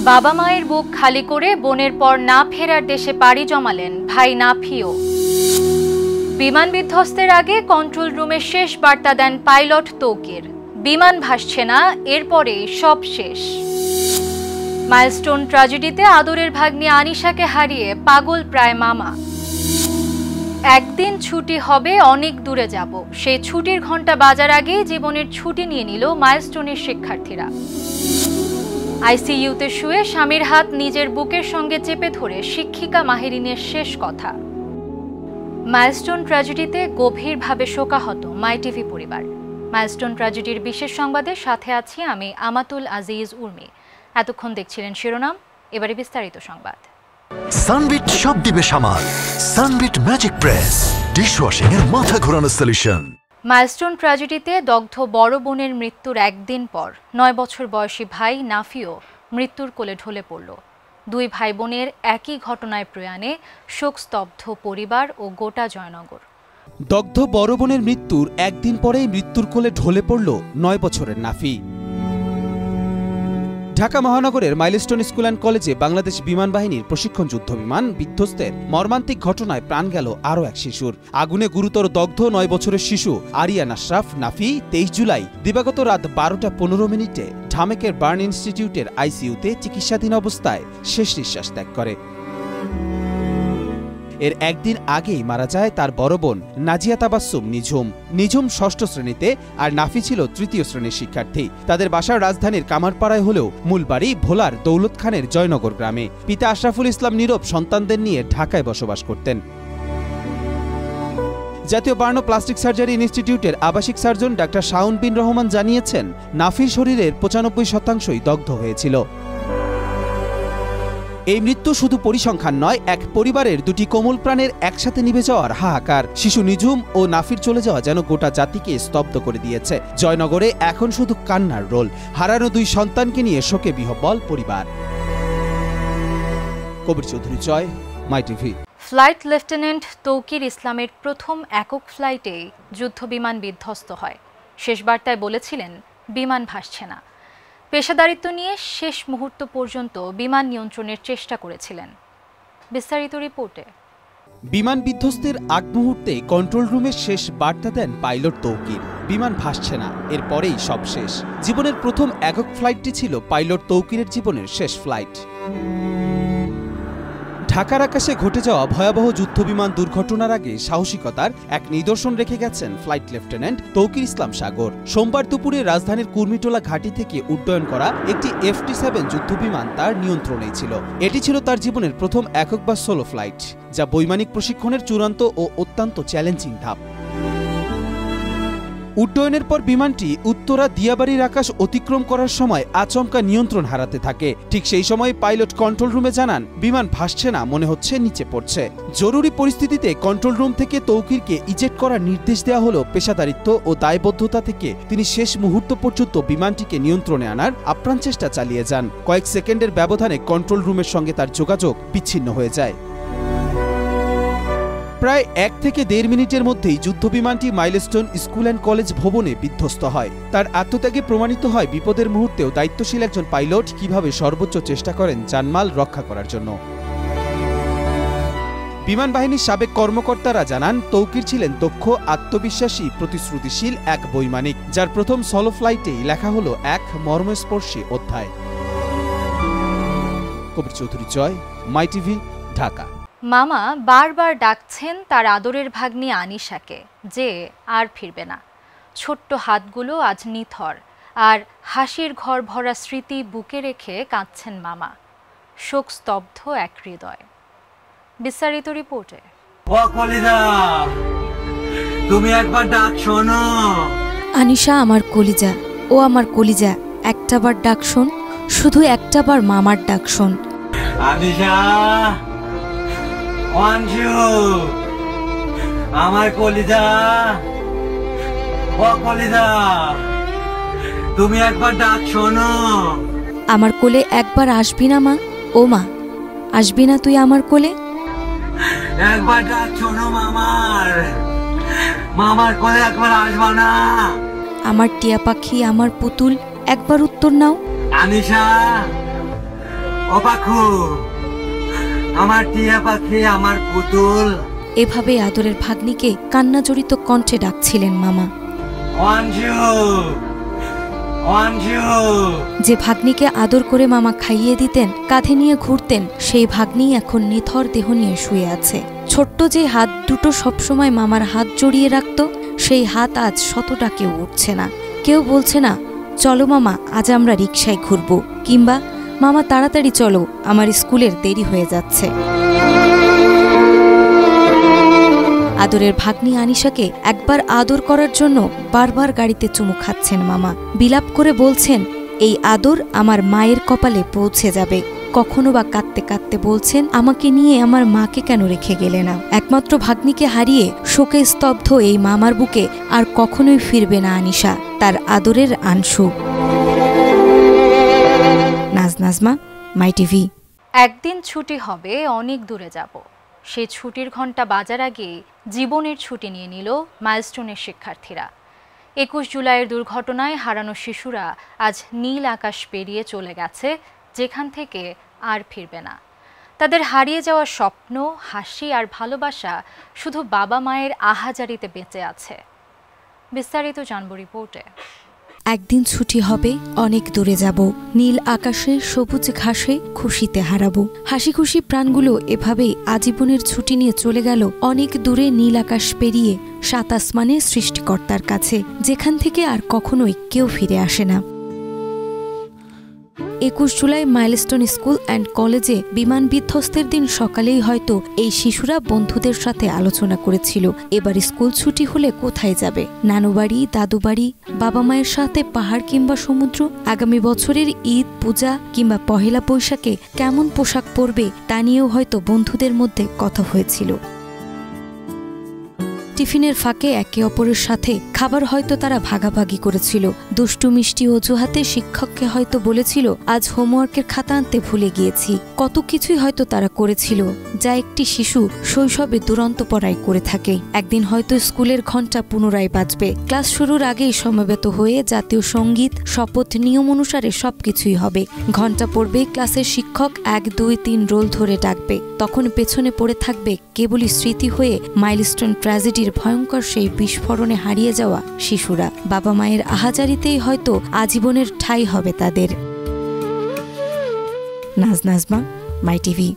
বাবা মায়ের বুক খালি করে বোনের পর না ফেরার দেশে পাড়ি জমালেন ভাই নাফিও। বিমান বিধ্বস্তের আগে কন্ট্রোল রুমে শেষ বার্তা দেন পাইলট তৌকির, বিমান ভাসছে না, এরপরে সব শেষ। মাইলস্টোন ট্র্যাজেডিতে আদরের ভাগ্নি আনিশাকে হারিয়ে পাগল প্রায় মামা। একদিন ছুটি হবে, অনেক দূরে যাব, সেই ছুটির ঘন্টা বাজার আগেই জীবনের ছুটি নিয়ে নিল মাইলস্টোনের শিক্ষার্থীরা। আইসিইউতে শুয়ে স্বামীর হাত নিজের বুকের সঙ্গে চেপে ধরে শিক্ষিকা মাহেরিনের শেষ কথা। মাইলস্টোন ট্র্যাজেডিতে গভীরভাবে শোকাহত মাই টিভি পরিবার। মাইলস্টোন ট্র্যাজেডির বিশেষ সংবাদের সাথে আছি আমি আমাতুল আজিজ উর্মি। এতক্ষণ দেখছিলেন শিরোনাম, এবারে বিস্তারিত সংবাদ। সানবিট সব দিবে সামাল। সানবিট ম্যাজিক প্রেস ডিশওয়াশিং এর মাথা ঘোরানো সলিউশন। মাইলস্টোন ট্র্যাজেডিতে দগ্ধ বড় বোনের মৃত্যুর একদিন পর 9 বছর বয়সী ভাই নাফিও মৃত্যুর কোলে ঢলে পড়ল। দুই ভাই বোনের একই ঘটনায় প্রয়াণে শোকস্তব্ধ পরিবার ও গোটা জয়নগর। দগ্ধ বড় বোনের মৃত্যুর একদিন পরেই মৃত্যুর কোলে ঢলে পড়ল 9 বছরের নাফি। ঢাকা মহানগরের মাইলস্টোন স্কুল অ্যান্ড কলেজে বাংলাদেশ বিমান বাহিনীর প্রশিক্ষণ যুদ্ধ বিমান বিধ্বস্তের মর্মান্তিক ঘটনায় প্রাণ গেল আরও এক শিশুর। আগুনে গুরুতর দগ্ধ 9 বছরের শিশু আরিয়ান আশরাফ নাফি 23 জুলাই দিবাগত রাত 12টা 15 মিনিটে ঢামেকের বার্ন ইনস্টিটিউটের আইসিইউতে চিকিৎসাধীন অবস্থায় শেষ নিঃশ্বাস ত্যাগ করে। এর একদিন আগেই মারা যায় তার বড় বোন নাজিয়া তাবাসসুম নিঝুম 6ষ্ঠ শ্রেণীতে, আর নাফি ছিল 3য় শ্রেণীর শিক্ষার্থী। তাদের বাসার রাজধানীর কামারপাড়ায় হলেও মূল বাড়ি ভোলার দৌলত খানের জয়নগর গ্রামে। পিতা আশরাফুল ইসলাম নীরব সন্তানদের নিয়ে ঢাকায় বসবাস করতেন। জাতীয় বার্ন প্লাস্টিক সার্জারি ইনস্টিটিউটের আবাসিক সার্জন ডাক্তার শাওন বিন রহমান জানিয়েছেন, নাফির শরীরের 95%ই দগ্ধ হয়েছিল। এই মৃত্যু শুধু পরিসংখ্যান নয়, এক পরিবারের দুটি কোমল প্রাণের একসাথে নিভে যাওয়ার হাহাকার। শিশু নিঝুম ও নাফির চলে যাওয়া যেন গোটা জাতিকে স্তব্ধ করে দিয়েছে। জয়নগরে এখন শুধু কান্নার রোল। হারানো দুই সন্তানকে নিয়ে শোকে বিহ্বল পরিবার। কবির চৌধুরী জয়, মাই টিভি। ফ্লাইট লেফটেন্যান্ট তৌকির ইসলামের প্রথম একক ফ্লাইটেই যুদ্ধবিমান বিধ্বস্ত হয়। শেষ বার্তায় বলেছিলেন, বিমান ভাসছে না। পেশাদারিত্ব নিয়ে শেষ মুহূর্ত পর্যন্ত বিমান নিয়ন্ত্রণের চেষ্টা করেছিলেন। বিস্তারিত রিপোর্টে। বিমান বিধ্বস্তের আগ মুহূর্তে কন্ট্রোল রুমে শেষ বার্তা দেন পাইলট তৌকির, বিমান ভাসছে না, এরপরেই সব শেষ। জীবনের প্রথম একক ফ্লাইটটি ছিল পাইলট তৌকিরের জীবনের শেষ ফ্লাইট। ঢাকার আকাশে ঘটে যাওয়া ভয়াবহ যুদ্ধবিমান দুর্ঘটনার আগে সাহসিকতার এক নিদর্শন রেখে গেছেন ফ্লাইট লেফটেন্যান্ট তৌকির ইসলাম সাগর। সোমবার দুপুরে রাজধানীর কুর্মিটোলা ঘাঁটি থেকে উড্ডয়ন করা একটি FT-7 যুদ্ধবিমান তার নিয়ন্ত্রণেই ছিল। এটি ছিল তার জীবনের প্রথম একক বা সোলো ফ্লাইট, যা বৈমানিক প্রশিক্ষণের চূড়ান্ত ও অত্যন্ত চ্যালেঞ্জিং ধাপ। উড্ডয়নের পর বিমানটি উত্তরা দিয়াবাড়ির আকাশ অতিক্রম করার সময় আচমকা নিয়ন্ত্রণ হারাতে থাকে। ঠিক সেই সময় পাইলট কন্ট্রোল রুমে জানান, বিমান ভাসছে না, মনে হচ্ছে নিচে পড়ছে। জরুরি পরিস্থিতিতে কন্ট্রোল রুম থেকে তৌকিরকে ইজেক্ট করার নির্দেশ দেওয়া হলো। পেশাদারিত্ব ও দায়বদ্ধতা থেকে তিনি শেষ মুহূর্ত পর্যন্ত বিমানটিকে নিয়ন্ত্রণে আনার আপ্রাণ চেষ্টা চালিয়ে যান। কয়েক সেকেন্ডের ব্যবধানে কন্ট্রোল রুমের সঙ্গে তার যোগাযোগ বিচ্ছিন্ন হয়ে যায়। প্রায় 1 থেকে 1.5 মিনিটের মধ্যেই যুদ্ধবিমানটি মাইলস্টোন স্কুল অ্যান্ড কলেজ ভবনে বিধ্বস্ত হয়। তার আত্মত্যাগে প্রমাণিত হয় বিপদের মুহূর্তেও দায়িত্বশীল একজন পাইলট কিভাবে সর্বোচ্চ চেষ্টা করেন জানমাল রক্ষা করার জন্য। বিমান বাহিনীর সাবেক কর্মকর্তারা জানান, তৌকির ছিলেন দক্ষ, আত্মবিশ্বাসী, প্রতিশ্রুতিশীল এক বৈমানিক, যার প্রথম সলো ফ্লাইটেই লেখা হলো এক মর্মস্পর্শী অধ্যায়। কবির চৌধুরী জয়, মাই টিভি, ঢাকা। মামা বারবার ডাকছেন তার আদরের ভাগ্নি আনিশাকে, যে আর ফিরবে না। ছোট্ট হাতগুলো আজ নিথর, আর হাসির ঘর ভরা স্মৃতি বুকে রেখে কাঁদছেন মামা। শোকস্তব্ধ এক হৃদয়। বিস্তারিত রিপোর্টে। তুমি একবার ডাক শোনো। আনিশা আমার কলিজা, ও আমার কলিজা, একটাবার ডাক শোন, শুধু একটাবার মামার ডাক শোন। আনিশা, অঞ্জু, আমার কলিজা, ও কলিজা, তুমি একবার ডাক শোনো। আমার কোলে একবার আসবি না মা? ও মা, আসবি না তুই আমার কোলে? একবার ডাক শোনো মামার কোলে একবার আসবা না? আমার টিয়া পাখি, আমার পুতুল, একবার উত্তর নাও। আনিশা, ও পাখু, আমার টিয়া পাখি, আমার পুতুল। এভাবে আদরের ভাগ্নিকে কান্নাজড়িত কণ্ঠে ডাকছিলেন মামা। অঞ্জু, অঞ্জু। যে ভাগ্নিকে আদর করে মামা খাইয়ে দিতেন, কাঁধে নিয়ে ঘুরতেন, সেই ভাগ্নি এখন নিথর দেহ নিয়ে শুয়ে আছে। ছোট্ট যে হাত দুটো সবসময় মামার হাত জড়িয়ে রাখত, সেই হাত আজ শতটা কেউ উঠছে না। কেউ বলছে না, চলো মামা আজ আমরা রিকশায় ঘুরব, কিংবা মামা তাড়াতাড়ি চলো আমার স্কুলের দেরি হয়ে যাচ্ছে। আদরের ভাগ্নি আনিশাকে একবার আদর করার জন্য বারবার গাড়িতে চুমু খাচ্ছেন মামা। বিলাপ করে বলছেন, এই আদর আমার মায়ের কপালে পৌঁছে যাবে। কখনো বা কাঁদতে কাঁদতে বলছেন, আমাকে নিয়ে আমার মাকে কেন রেখে গেলে না। একমাত্র ভাগ্নিকে হারিয়ে শোকে স্তব্ধ এই মামার বুকে আর কখনোই ফিরবে না আনিশা, তার আদরের আনশু। নাজমা, মাই টিভি। একদিন ছুটি হবে, অনেক দূরে যাব। সেই ছুটির ঘন্টা বাজার আগে জীবনের ছুটি নিয়ে নিল মাইলস্টোনের শিক্ষার্থীরা। 21 জুলাইয়ের দুর্ঘটনায় হারানো শিশুরা আজ নীল আকাশ পেরিয়ে চলে গেছে, যেখান থেকে আর ফিরবে না। তাদের হারিয়ে যাওয়া স্বপ্ন, হাসি আর ভালোবাসা শুধু বাবা মায়ের আহাজারিতে বেঁচে আছে। বিস্তারিত জানব রিপোর্টে। একদিন ছুটি হবে, অনেক দূরে যাব। নীল আকাশে সবুজ ঘাসে খুশিতে হারাবো। হাসি খুশি প্রাণগুলো এভাবেই আজীবনের ছুটি নিয়ে চলে গেল অনেক দূরে নীল আকাশ পেরিয়ে সাত আসমানের সৃষ্টিকর্তার কাছে, যেখান থেকে আর কখনোই কেউ ফিরে আসে না। 21 জুলাই মাইলস্টোন স্কুল অ্যান্ড কলেজে বিমান বিধ্বস্তের দিন সকালেই হয়তো এই শিশুরা বন্ধুদের সাথে আলোচনা করেছিল, এবার স্কুল ছুটি হলে কোথায় যাবে। নানুবাড়ি, দাদুবাড়ি, বাবা মায়ের সাথে পাহাড় কিংবা সমুদ্র। আগামী বছরের ঈদ, পূজা কিংবা পহেলা বৈশাখে কেমন পোশাক পরবে তা নিয়েও হয়তো বন্ধুদের মধ্যে কথা হয়েছিল। টিফিনের ফাঁকে একে অপরের সাথে খাবার হয়তো তারা ভাগাভাগি করেছিল। দুষ্টু মিষ্টি অজুহাতে শিক্ষককে হয়তো বলেছিল, আজ হোমওয়ার্কের খাতা আনতে ভুলে গিয়েছি। কত কিছুই হয়তো তারা করেছিল, যা একটি শিশু শৈশবে দুরন্ত পড়াই করে থাকে। একদিন হয়তো স্কুলের ঘণ্টা পুনরায় বাজবে। ক্লাস শুরুর আগেই সমবেত হয়ে জাতীয় সঙ্গীত, শপথ, নিয়ম অনুসারে সবকিছুই হবে। ঘণ্টা পড়বে, ক্লাসের শিক্ষক 1, 2, 3 রোল ধরে ডাকবে। তখন পেছনে পড়ে থাকবে কেবলই স্মৃতি হয়ে মাইলস্টোন ট্র্যাজেডির ভয়ঙ্কর সেই বিস্ফোরণে হারিয়ে যাওয়া শিশুরা। বাবা মায়ের আহাজারিতেই হয়তো আজীবনের ঠাঁই হবে তাদের। নাজমা, মাই টিভি।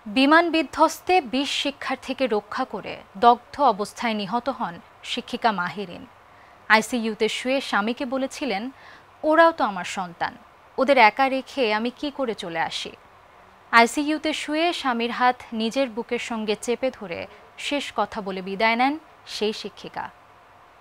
বিমান বিধ্বস্তে 20 শিক্ষার্থীকে রক্ষা করে দগ্ধ অবস্থায় নিহত হন শিক্ষিকা মাহিরিন। আইসিইউতে শুয়ে স্বামীকে বলেছিলেন, ওরাও তো আমার সন্তান, ওদের একা রেখে আমি কি করে চলে আসি। আইসিইউতে শুয়ে স্বামীর হাত নিজের বুকের সঙ্গে চেপে ধরে শেষ কথা বলে বিদায় নেন সেই শিক্ষিকা।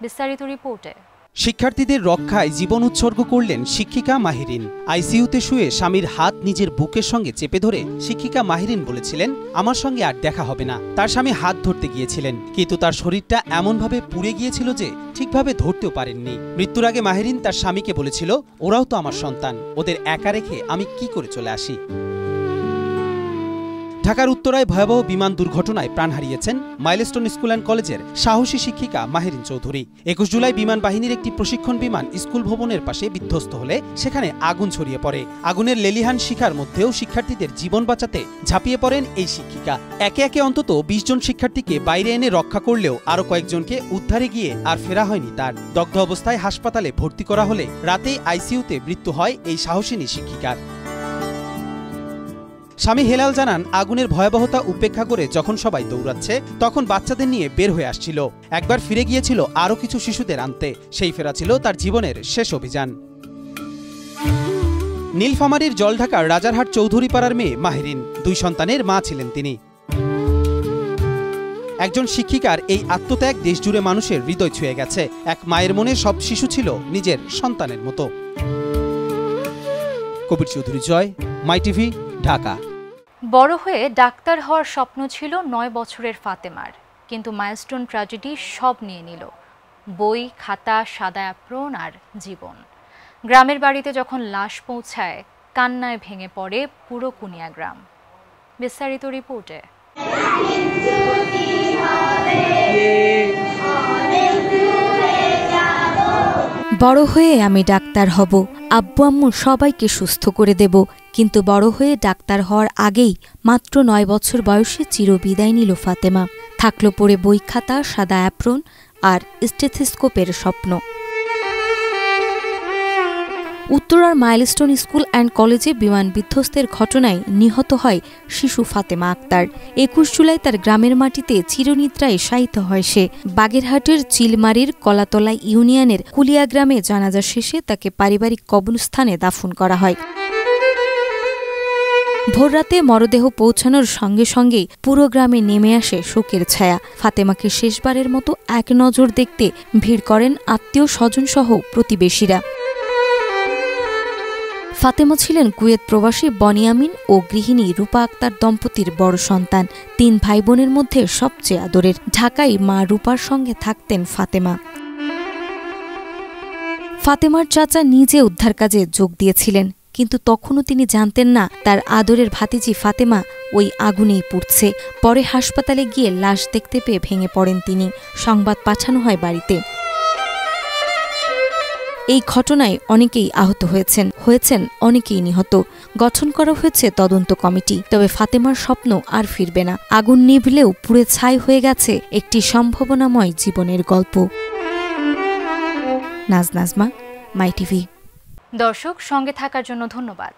বিস্তারিত রিপোর্টে। শিক্ষার্থীদের রক্ষায় জীবন উৎসর্গ করলেন শিক্ষিকা মাহিরিন। আইসিইউতে শুয়ে স্বামীর হাত নিজের বুকের সঙ্গে চেপে ধরে শিক্ষিকা মাহিরিন বলেছিলেন, আমার সঙ্গে আর দেখা হবে না। তার স্বামী হাত ধরতে গিয়েছিলেন, কিন্তু তার শরীরটা এমনভাবে পুড়ে গিয়েছিল যে ঠিকভাবে ধরতেও পারেননি। মৃত্যুর আগে মাহিরিন তার স্বামীকে বলেছিল, ওরাও তো আমার সন্তান, ওদের একা রেখে আমি কি করে চলে আসি। ঢাকার উত্তরায় ভয়াবহ বিমান দুর্ঘটনায় প্রাণ হারিয়েছেন মাইলস্টোন স্কুল অ্যান্ড কলেজের সাহসী শিক্ষিকা মাহিরিন চৌধুরী। 21 জুলাই বিমান বাহিনীর একটি প্রশিক্ষণ বিমান স্কুল ভবনের পাশে বিধ্বস্ত হলে সেখানে আগুন ছড়িয়ে পড়ে। আগুনের লেলিহান শিখার মধ্যেও শিক্ষার্থীদের জীবন বাঁচাতে ঝাঁপিয়ে পড়েন এই শিক্ষিকা। একে একে অন্তত 20 জন শিক্ষার্থীকে বাইরে এনে রক্ষা করলেও আরও কয়েকজনকে উদ্ধারে গিয়ে আর ফেরা হয়নি তার। দগ্ধ অবস্থায় হাসপাতালে ভর্তি করা হলে রাতেই আইসিইউতে মৃত্যু হয় এই সাহসিনী শিক্ষিকার। স্বামী হেলাল জানান, আগুনের ভয়াবহতা উপেক্ষা করে যখন সবাই দৌড়াচ্ছে তখন বাচ্চাদের নিয়ে বের হয়ে আসছিল। একবার ফিরে গিয়েছিল আরও কিছু শিশুদের আনতে, সেই ফেরা ছিল তার জীবনের শেষ অভিযান। নীলফামারীর জলঢাকার রাজারহাট চৌধুরীপাড়ার মেয়ে মাহিরিন, 2 সন্তানের মা ছিলেন তিনি। একজন শিক্ষিকার এই আত্মত্যাগ দেশজুড়ে মানুষের হৃদয় ছুঁয়ে গেছে। এক মায়ের মনে সব শিশু ছিল নিজের সন্তানের মতো। কবির চৌধুরী জয়, মাই টিভি, ঢাকা। বড় হয়ে ডাক্তার হওয়ার স্বপ্ন ছিল 9 বছরের ফাতেমার, কিন্তু মাইলস্টোন ট্র্যাজেডি সব নিয়ে নিল, বই, খাতা, সাদা অ্যাপ্রন আর জীবন। গ্রামের বাড়িতে যখন লাশ পৌঁছায়, কান্নায় ভেঙে পড়ে পুরো কুনিয়া গ্রাম। বিস্তারিত রিপোর্টে। বড় হয়ে আমি ডাক্তার হব, আব্বু আম্মু সবাইকে সুস্থ করে দেব। কিন্তু বড় হয়ে ডাক্তার হওয়ার আগেই মাত্র 9 বছর বয়সে চিরবিদায় নিল ফাতেমা। থাকলো পড়ে বই খাতা, সাদা অ্যাপ্রন আর স্টেথোস্কোপের স্বপ্ন। উত্তরার মাইলস্টোন স্কুল অ্যান্ড কলেজে বিমান বিধ্বস্তের ঘটনায় নিহত হয় শিশু ফাতেমা আক্তার। 21 জুলাই তার গ্রামের মাটিতে চিরনিদ্রায় শায়িত হয় সে। বাগেরহাটের চিলমারির কলাতলা ইউনিয়নের কুলিয়া গ্রামে জানাজা শেষে তাকে পারিবারিক কবরস্থানে দাফন করা হয়। ভোররাতে মরদেহ পৌঁছানোর সঙ্গে সঙ্গেই পুরো গ্রামে নেমে আসে শোকের ছায়া। ফাতেমাকে শেষবারের মতো এক নজর দেখতে ভিড় করেন আত্মীয় স্বজনসহ প্রতিবেশীরা। ফাতেমা ছিলেন কুয়েত প্রবাসী বনিয়ামিন ও গৃহিণী রূপা আক্তার দম্পতির বড় সন্তান। 3 ভাই বোনের মধ্যে সবচেয়ে আদরের। ঢাকায় মা রূপার সঙ্গে থাকতেন ফাতেমা। ফাতেমার চাচা নিজে উদ্ধার কাজে যোগ দিয়েছিলেন, কিন্তু তখনও তিনি জানতেন না তার আদরের ভাতিজি ফাতেমা ওই আগুনেই পুড়ছে। পরে হাসপাতালে গিয়ে লাশ দেখতে পেয়ে ভেঙে পড়েন তিনি। সংবাদ পাঠানো হয় বাড়িতে। এই ঘটনায় অনেকেই আহত হয়েছেন অনেকেই নিহত। গঠন করা হয়েছে তদন্ত কমিটি। তবে ফাতেমার স্বপ্ন আর ফিরবে না। আগুন নিভলেও পুড়ে ছাই হয়ে গেছে একটি সম্ভাবনাময় জীবনের গল্প। নাজমা, মাই টিভি। দর্শক, সঙ্গে থাকার জন্য ধন্যবাদ।